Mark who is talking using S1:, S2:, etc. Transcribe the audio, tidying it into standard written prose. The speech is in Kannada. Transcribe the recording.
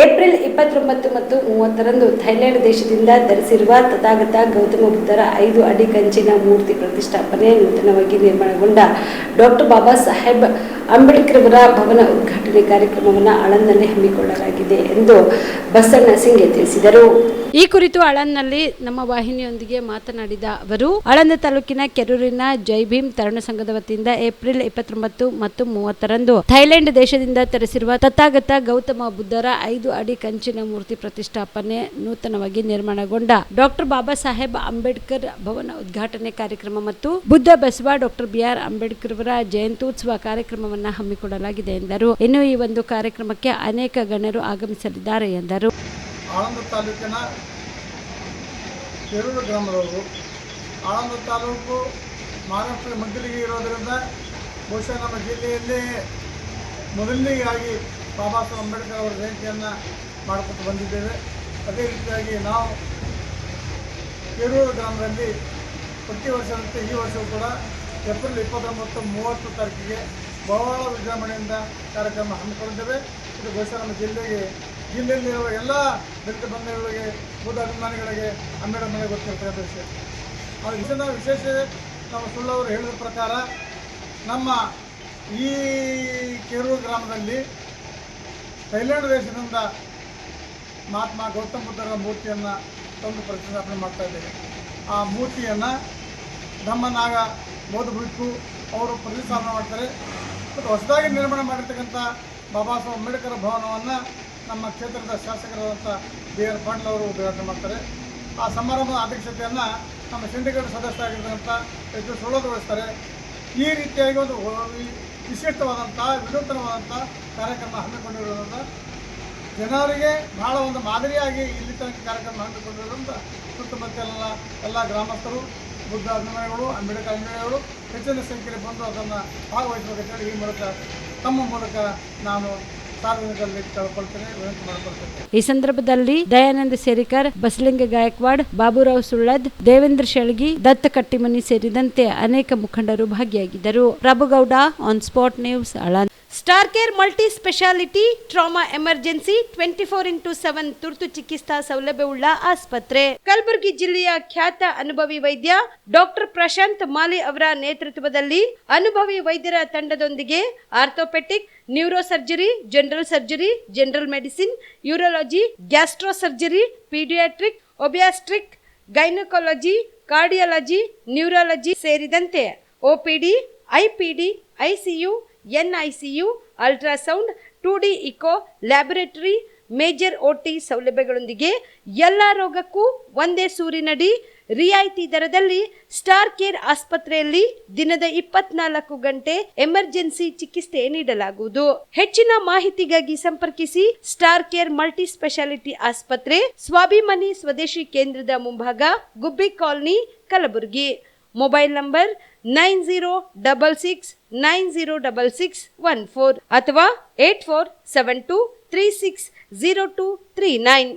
S1: ಏಪ್ರಿಲ್ 29 ಮತ್ತು 30ರಂದು ಥೈಲ್ಯಾಂಡ್ ದೇಶದಿಂದ ಧರಿಸಿರುವ ತಥಾಗತ ಗೌತಮ ಬುದ್ಧರ 5 ಅಡಿ ಕಂಚಿನ ಮೂರ್ತಿ ಪ್ರತಿಷ್ಠಾಪನೆ ನೂತನವಾಗಿ ನಿರ್ಮಾಣಗೊಂಡ ಡಾಕ್ಟರ್ ಬಾಬಾ ಸಾಹೇಬ್ ಅಂಬೇಡ್ಕರ್ ಅವರ ಭವನ ಉದ್ಘಾಟನೆ ಕಾರ್ಯಕ್ರಮವನ್ನು ಆಳಂದನಲ್ಲಿ ಹಮ್ಮಿಕೊಳ್ಳಲಾಗಿದೆ ಎಂದು ಬಸಣ್ಣ ಸಿಂಗ್ ತಿಳಿಸಿದರು. ಈ ಕುರಿತು ಆಳಂದನಲ್ಲಿ ನಮ್ಮ ವಾಹಿನಿಯೊಂದಿಗೆ ಮಾತನಾಡಿದ ಅವರು, ಆಳಂದ ತಾಲೂಕಿನ ಕೆರೂರಿನ ಜೈ ಭೀಮ್ ತರುಣ ಸಂಘದ ವತಿಯಿಂದ ಏಪ್ರಿಲ್ 29 ಮತ್ತು 30ರಂದು ಥೈಲ್ಯಾಂಡ್ ದೇಶದಿಂದ ತರಿಸಿರುವ ತಥಾಗತ ಗೌತಮ ಬುದ್ಧರ 5 ಅಡಿ ಕಂಚಿನ ಮೂರ್ತಿ ಪ್ರತಿಷ್ಠಾಪನೆ ನೂತನವಾಗಿ ನಿರ್ಮಾಣಗೊಂಡ ಡಾಕ್ಟರ್ ಬಾಬಾ ಸಾಹೇಬ್ ಅಂಬೇಡ್ಕರ್ ಭವನ ಉದ್ಘಾಟನೆ ಕಾರ್ಯಕ್ರಮ ಮತ್ತು ಬುದ್ಧ ಬಸವ ಡಾಕ್ಟರ್ ಬಿ.ಆರ್. ಅಂಬೇಡ್ಕರ್ ಅವರ ಜಯಂತ್ಯುತ್ಸವ ಕಾರ್ಯಕ್ರಮವನ್ನು ಹಮ್ಮಿಕೊಳ್ಳಲಾಗಿದೆ ಎಂದರು. ಇನ್ನು ಈ ಒಂದು ಕಾರ್ಯಕ್ರಮಕ್ಕೆ ಅನೇಕ ಗಣ್ಯರು ಆಗಮಿಸಲಿದ್ದಾರೆ ಎಂದರು.
S2: ಆಳಂದ ತಾಲೂಕಿನ ಕೆರೂರು ಗ್ರಾಮದವರು. ಆಳಂದ ತಾಲೂಕು ಮಹಾರಾಷ್ಟ್ರದ ಮಧ್ಯದಲ್ಲಿ ಇರೋದರಿಂದ ಬಹುಶಃ ನಮ್ಮ ಜಿಲ್ಲೆಯಲ್ಲಿ ಮೊದಲನೇದಾಗಿ ಬಾಬಾ ಸಾಹೇಬ್ ಅಂಬೇಡ್ಕರ್ ಅವರ ಜಯಂತಿಯನ್ನು ಮಾಡಿಕೊಂಡು ಬಂದಿದ್ದೇವೆ. ಅದೇ ರೀತಿಯಾಗಿ ನಾವು ಕೆರೂರು ಗ್ರಾಮದಲ್ಲಿ ಪ್ರತಿ ವರ್ಷದಂತೆ ಈ ವರ್ಷವೂ ಕೂಡ ಏಪ್ರಿಲ್ 29 ಮತ್ತು 30 ತಾರೀಕಿಗೆ ಬಹಳ ವಿಜೃಂಭಣೆಯಿಂದ ಕಾರ್ಯಕ್ರಮ ಹಮ್ಮಿಕೊಂಡಿದ್ದೇವೆ. ಇದು ಬಹುಶಃ ನಮ್ಮ ಜಿಲ್ಲೆಯಲ್ಲಿರುವ ಎಲ್ಲ ದಲಿತ ಬಂಧುಗಳಿಗೆ, ಬುದ್ಧ ಅಭಿಮಾನಿಗಳಿಗೆ, ಅಂಬೇಡ್ಕರ್ ಮನೆಗೆ ಗೊತ್ತಿರ್ತಕ್ಕಂಥ ವಿಷಯ. ಅದು ವಿಶೇಷ ನಮ್ಮ ಸುಳ್ಳವರು ಹೇಳಿದ ಪ್ರಕಾರ ನಮ್ಮ ಈ ಕೆರೂರು ಗ್ರಾಮದಲ್ಲಿ ಥೈಲ್ಯಾಂಡ್ ದೇಶದಿಂದ ಮಹಾತ್ಮ ಗೌತಮ ಬುದ್ಧರ ಮೂರ್ತಿಯನ್ನು ತಂದು ಪ್ರತಿಷ್ಠಾಪನೆ ಮಾಡ್ತಾಯಿದ್ದೇವೆ. ಆ ಮೂರ್ತಿಯನ್ನು ನಮ್ಮ ನಾಗ ಬೌದ್ಧ ಭಿಕ್ಷು ಅವರು ಪ್ರತಿಷ್ಠಾಪನೆ ಮಾಡ್ತಾರೆ. ಮತ್ತು ಹೊಸದಾಗಿ ನಿರ್ಮಾಣ ಮಾಡಿರ್ತಕ್ಕಂಥ ಬಾಬಾ ಸಾಹೇಬ್ ಅಂಬೇಡ್ಕರ್ ಭವನವನ್ನು ನಮ್ಮ ಕ್ಷೇತ್ರದ ಶಾಸಕರಾದಂಥ ಬಿ.ಆರ್. ಪಾಟೀಲ್ ಅವರು ಉದ್ಘಾಟನೆ ಮಾಡ್ತಾರೆ. ಆ ಸಮಾರಂಭದ ಅಧ್ಯಕ್ಷತೆಯನ್ನು ನಮ್ಮ ಸಿಂಡಿಕೇಟ್ ಸದಸ್ಯರಾಗಿರ್ತಕ್ಕಂಥ ಎಚ್. ಸೋಳೋದು ವಹಿಸ್ತಾರೆ. ಈ ರೀತಿಯಾಗಿ ಒಂದು ವಿಶಿಷ್ಟವಾದಂಥ ವಿನೂತನವಾದಂಥ ಕಾರ್ಯಕ್ರಮ ಹಮ್ಮಿಕೊಂಡಿರೋದ್ರಿಂದ ಜನರಿಗೆ ಬಹಳ ಒಂದು ಮಾದರಿಯಾಗಿ ಇಲ್ಲಿ ತನಕ ಕಾರ್ಯಕ್ರಮ ಹಮ್ಮಿಕೊಂಡಿರೋದ್ರಿಂದ ಸುತ್ತಮುತ್ತಲೆಲ್ಲ ಎಲ್ಲ ಗ್ರಾಮಸ್ಥರು, ಬುದ್ಧ ಅಭಿಮಾನಿಗಳು, ಅಂಬೇಡ್ಕರ್ ಅಭಿಮಾನಿಗಳು ಹೆಚ್ಚಿನ ಸಂಖ್ಯೆಯಲ್ಲಿ ಬಂದು ಅದನ್ನು ಭಾಗವಹಿಸಬೇಕಂತೇಳಿ ಈ ಮೂಲಕ ತಮ್ಮ ಮೂಲಕ ನಾನು ಸಾರ್ವಜನಿಕರಲ್ಲಿ ಕೇಳಿಕೊಳ್ತೇನೆ, ವಿನಂತಿ ಮಾಡಿಕೊಳ್ತೇನೆ.
S1: ಈ ಸಂದರ್ಭದಲ್ಲಿ ದಯಾನಂದ ಸೇರಿಕರ್, ಬಸಲಿಂಗ ಗಾಯಕ್ವಾಡ್, ಬಾಬುರಾವ್ ಸುಳ್ಳದ್, ದೇವೇಂದ್ರ ಶೆಳಗಿ, ದತ್ತ ಕಟ್ಟಿಮನಿ ಸೇರಿದಂತೆ ಅನೇಕ ಮುಖಂಡರು ಭಾಗಿಯಾಗಿದ್ದರು. Prabhugouda, on spot news, Aland. Star care multi speciality trauma emergency 24x7 ತುರ್ತು ಚಿಕಿತ್ಸಾ ಸೌಲಭ್ಯವುಳ್ಳ ಆಸ್ಪತ್ರೆ. ಕಲಬುರಗಿ ಜಿಲ್ಲೆಯ ಖ್ಯಾತ ಅನುಭವಿ ವೈದ್ಯ ಡಾಕ್ಟರ್ ಪ್ರಶಾಂತ್ ಮಾಲಿ ಅವರ ನೇತೃತ್ವದಲ್ಲಿ ಅನುಭವಿ ವೈದ್ಯರ ತಂಡದೊಂದಿಗೆ orthopaedic, neuro surgery, general surgery, general medicine, urology, gastro surgery, paediatric, obstetric, gynaecology, cardiology, neurology ಸೇರಿದಂತೆ OPD, IPD, ICU, NICU, ultrasound, 2D echo, laboratory, major OT ಸೌಲಭ್ಯಗಳೊಂದಿಗೆ ಎಲ್ಲ ರೋಗಕ್ಕೂ ಒಂದೇ ಸೂರಿನಡಿ ರಿಯಾಯಿತಿ ದರದಲ್ಲಿ ಸ್ಟಾರ್ ಕೇರ್ ಆಸ್ಪತ್ರೆಯಲ್ಲಿ ದಿನದ 24 ಗಂಟೆ ಎಮರ್ಜೆನ್ಸಿ ಚಿಕಿತ್ಸೆ ನೀಡಲಾಗುವುದು. ಹೆಚ್ಚಿನ ಮಾಹಿತಿಗಾಗಿ ಸಂಪರ್ಕಿಸಿ ಸ್ಟಾರ್ ಕೇರ್ ಮಲ್ಟಿ ಸ್ಪೆಷಾಲಿಟಿ ಆಸ್ಪತ್ರೆ, ಸ್ವಾಭಿಮಾನಿ ಸ್ವದೇಶಿ ಕೇಂದ್ರದ ಮುಂಭಾಗ, ಗುಬ್ಬಿ ಕಾಲನಿ, ಕಲಬುರಗಿ. ಮೊಬೈಲ್ ನಂಬರ್ 9066906614 ಅಥವಾ 8472360239.